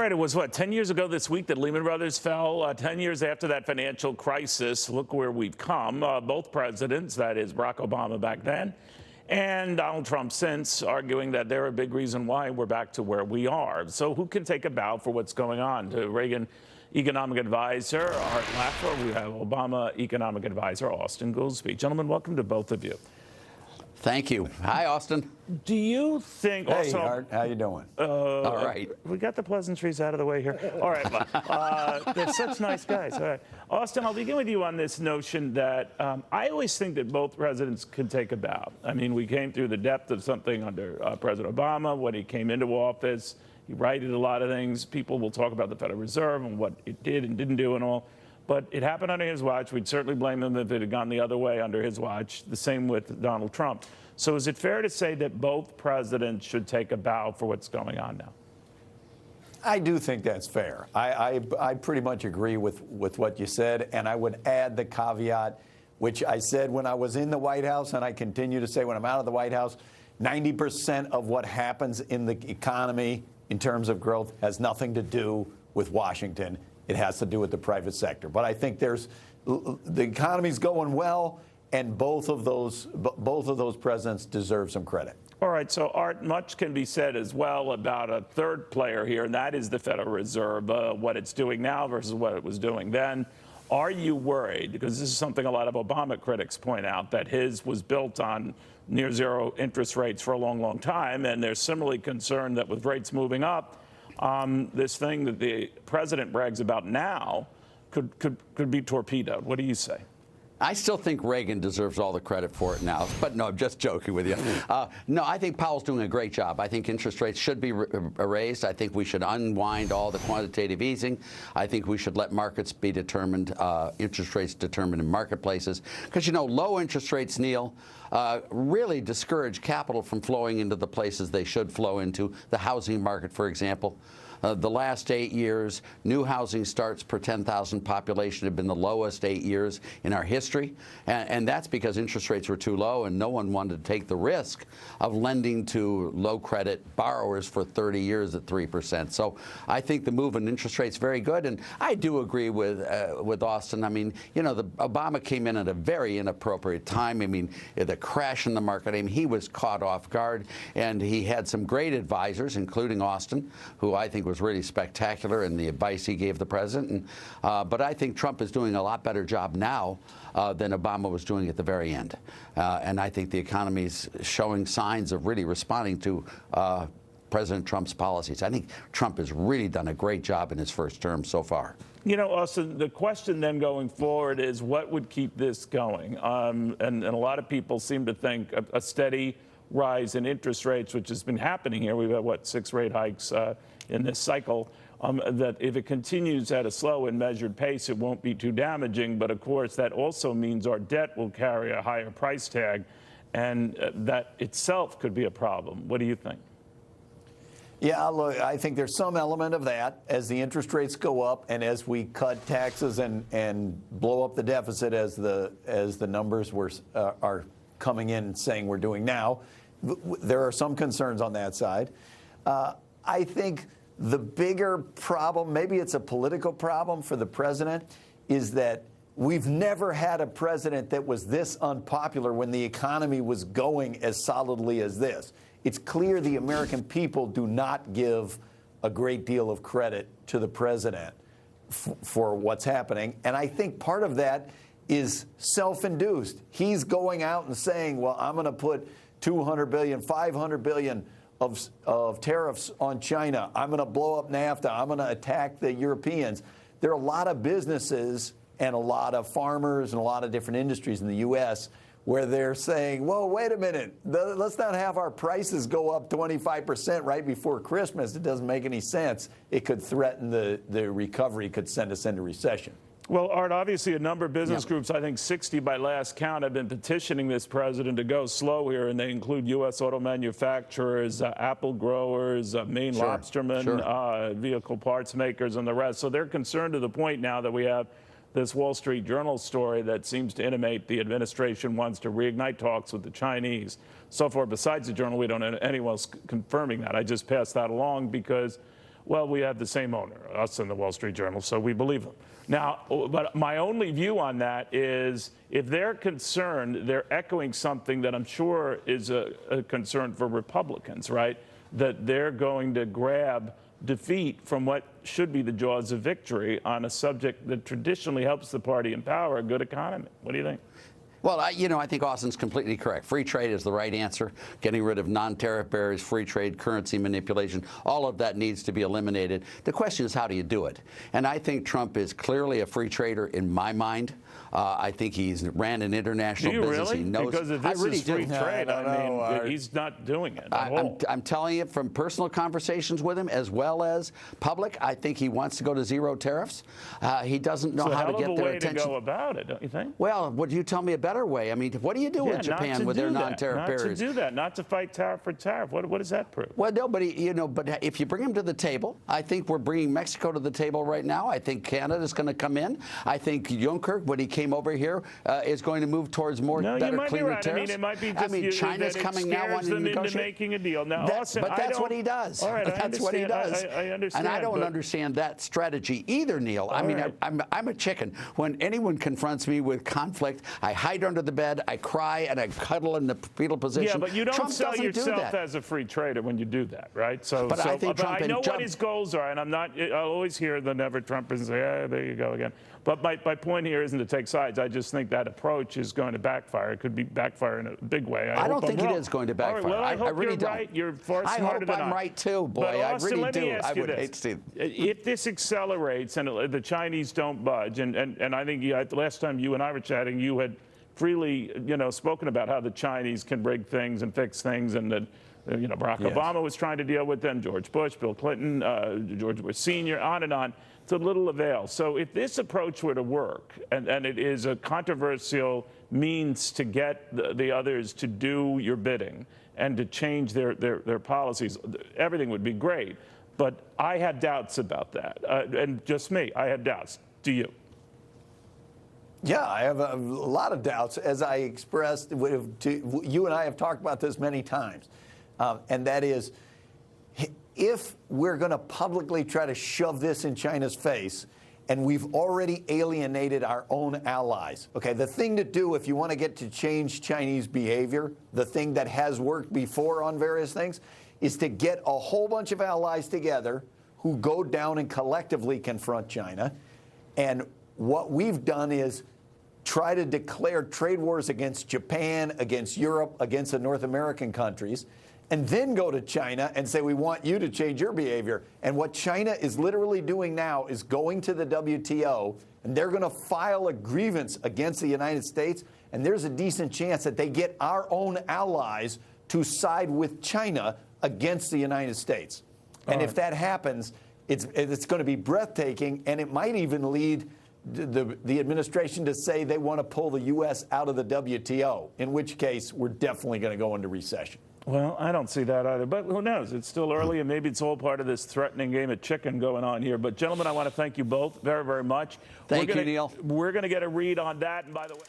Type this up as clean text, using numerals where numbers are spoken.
right, it was, what, 10 years ago this week that Lehman Brothers fell? 10 years after that financial crisis, look where we've come. Both presidents, that is Barack Obama back then and Donald Trump since, arguing that they're a big reason why we're back to where we are. So who can take a bow for what's going on? To Reagan economic advisor Art Laffer, we have Obama economic advisor Austin Goolsbee. Gentlemen, welcome to both of you. Thank you. Hi, Austin. Do you think... Hey, Art, how you doing? All right. We got the pleasantries out of the way here. All right. They're such nice guys. All right. Austin, I'll begin with you on this notion that I always think that both presidents can take a bow. I mean, we came through the depth of something under President Obama when he came into office. He righted a lot of things. People will talk about the Federal Reserve and what it did and didn't do and all. But it happened under his watch. We'd certainly blame him if it had gone the other way under his watch. The same with Donald Trump. So is it fair to say that both presidents should take a bow for what's going on now? I do think that's fair. I pretty much agree with what you said, and I would add the caveat, which I said when I was in the White House, and I continue to say when I'm out of the White House, 90% of what happens in the economy in terms of growth has nothing to do with Washington. It has to do with the private sector. But I think the economy's going well, and both of those presidents deserve some credit. All right, so Art, much can be said as well about a third player here, and that is the Federal Reserve, what it's doing now versus what it was doing then. Are you worried, because this is something a lot of Obama critics point out, that his was built on near zero interest rates for a long, long time, and they're similarly concerned that with rates moving up, this thing that the president brags about now could be torpedoed. What do you say? I still think Reagan deserves all the credit for it now, but no, I'm just joking with you. No, I think Powell's doing a great job. I think interest rates should be raised. I think we should unwind all the quantitative easing. I think we should let markets be determined, interest rates determined in marketplaces. Because, you know, low interest rates, Neil, really discourage capital from flowing into the places they should flow into, the housing market, for example. The last 8 years, new housing starts per 10,000 population have been the lowest 8 years in our history. And that's because interest rates were too low and no one wanted to take the risk of lending to low credit borrowers for 30 years at 3%. So I think the move in interest rates is very good. And I do agree with Austin. I mean, you know, Obama came in at a very inappropriate time. I mean, the crash in the market, I mean, he was caught off guard. And he had some great advisors, including Austin, who I think was really spectacular in the advice he gave the president. But I think Trump is doing a lot better job now than Obama was doing at the very end. And I think the economy is showing signs of really responding to President Trump's policies. I think Trump has really done a great job in his first term so far. You know, Austin, the question then going forward is what would keep this going? And a lot of people seem to think a steady rise in interest rates, which has been happening here. We've had, what, 6 rate hikes in this cycle, that if it continues at a slow and measured pace, it won't be too damaging. But, of course, that also means our debt will carry a higher price tag, and that itself could be a problem. What do you think? Yeah, look, I think there's some element of that as the interest rates go up and as we cut taxes and blow up the deficit as the numbers are coming in and saying we're doing now. There are some concerns on that side. I think the bigger problem, maybe it's a political problem for the president, is that we've never had a president that was this unpopular when the economy was going as solidly as this. It's clear the American people do not give a great deal of credit to the president for what's happening. And I think part of that is self-induced. He's going out and saying, well, I'm going to put $200 billion, $500 billion of tariffs on China. I'm going to blow up NAFTA. I'm going to attack the Europeans. There are a lot of businesses and a lot of farmers and a lot of different industries in the U.S. where they're saying, whoa, wait a minute, let's not have our prices go up 25% right before Christmas. It doesn't make any sense. It could threaten the recovery, could send us into recession. Well, Art, obviously a number of business groups, I think 60 by last count, have been petitioning this president to go slow here, and they include U.S. auto manufacturers, apple growers, Maine lobstermen, vehicle parts makers, and the rest. So they're concerned to the point now that we have this Wall Street Journal story that seems to intimate the administration wants to reignite talks with the Chinese. So far, besides the Journal, we don't have anyone else confirming that. I just passed that along because well, we have the same owner, us and the Wall Street Journal, so we believe them. Now, but my only view on that is if they're concerned, they're echoing something that I'm sure is a concern for Republicans, right? That they're going to grab defeat from what should be the jaws of victory on a subject that traditionally helps the party in power, a good economy. What do you think? Well, I think Austin's completely correct. Free trade is the right answer. Getting rid of non-tariff barriers, free trade, currency manipulation, all of that needs to be eliminated. The question is, how do you do it? And I think Trump is clearly a free trader in my mind. I think he's ran an international business. Really? He knows. Because if this is free trade, I mean, he's not doing it at all. I'm telling you from personal conversations with him as well as public, I think he wants to go to zero tariffs. He doesn't know how to get their attention. It's a hell of a way to go about it, don't you think? Well, would you tell me a better way? I mean, what do you do in Japan with their non-tariff barriers? Not to do that, not to fight tariff for tariff. What does that prove? Well, nobody, but if you bring them to the table, I think we're bringing Mexico to the table right now. I think Canada's going to come in. I think Juncker, when he came over here, is going to move towards more better, cleaner tariffs. I mean, it might be just China's coming now wanting to negotiate. Into making a deal. Now, Austin, but that's what he does. All right, that's what he does. I understand. And I don't understand that strategy either, Neil. I mean, I'm a chicken. When anyone confronts me with conflict, I hide under the bed, I cry, and I cuddle in the fetal position. Yeah, but you don't Trump sell yourself as a free trader when you do that, right? I know what his goals are, and I'll always hear the never Trumpers say, there you go again. But my point here isn't to take sides. I just think that approach is going to backfire. It could be backfire in a big way. I don't think it is going to backfire. Right, well, I hope really you're don't. right. You're far smarter than I. I hope I'm right too, boy. But Austin, I really let do. me ask I you would this. hate to see. If this accelerates and the Chinese don't budge, and I think the last time you and I were chatting, you had freely spoken about how the Chinese can break things and fix things, and that Barack Obama was trying to deal with them, George Bush, Bill Clinton, George Bush Sr., on and on, to little avail. So if this approach were to work, and it is a controversial means to get the others to do your bidding and to change their policies, everything would be great. But I had doubts about that, and just me, I had doubts. Do you? Yeah, I have a lot of doubts, as I expressed. You and I have talked about this many times, and that is, if we're going to publicly try to shove this in China's face, and we've already alienated our own allies. Okay, the thing to do if you want to get to change Chinese behavior, the thing that has worked before on various things, is to get a whole bunch of allies together who go down and collectively confront China. And what we've done is try to declare trade wars against Japan, against Europe, against the North American countries, and then go to China and say, we want you to change your behavior. And what China is literally doing now is going to the WTO, and they're going to file a grievance against the United States, and there's a decent chance that they get our own allies to side with China against the United States. And if that happens, it's going to be breathtaking, and it might even lead the administration to say they want to pull the U.S. out of the WTO, in which case we're definitely going to go into recession. Well, I don't see that either, but who knows? It's still early, and maybe it's all part of this threatening game of chicken going on here. But, gentlemen, I want to thank you both very, very much. Thank you, Neil. We're going to get a read on that, and by the way...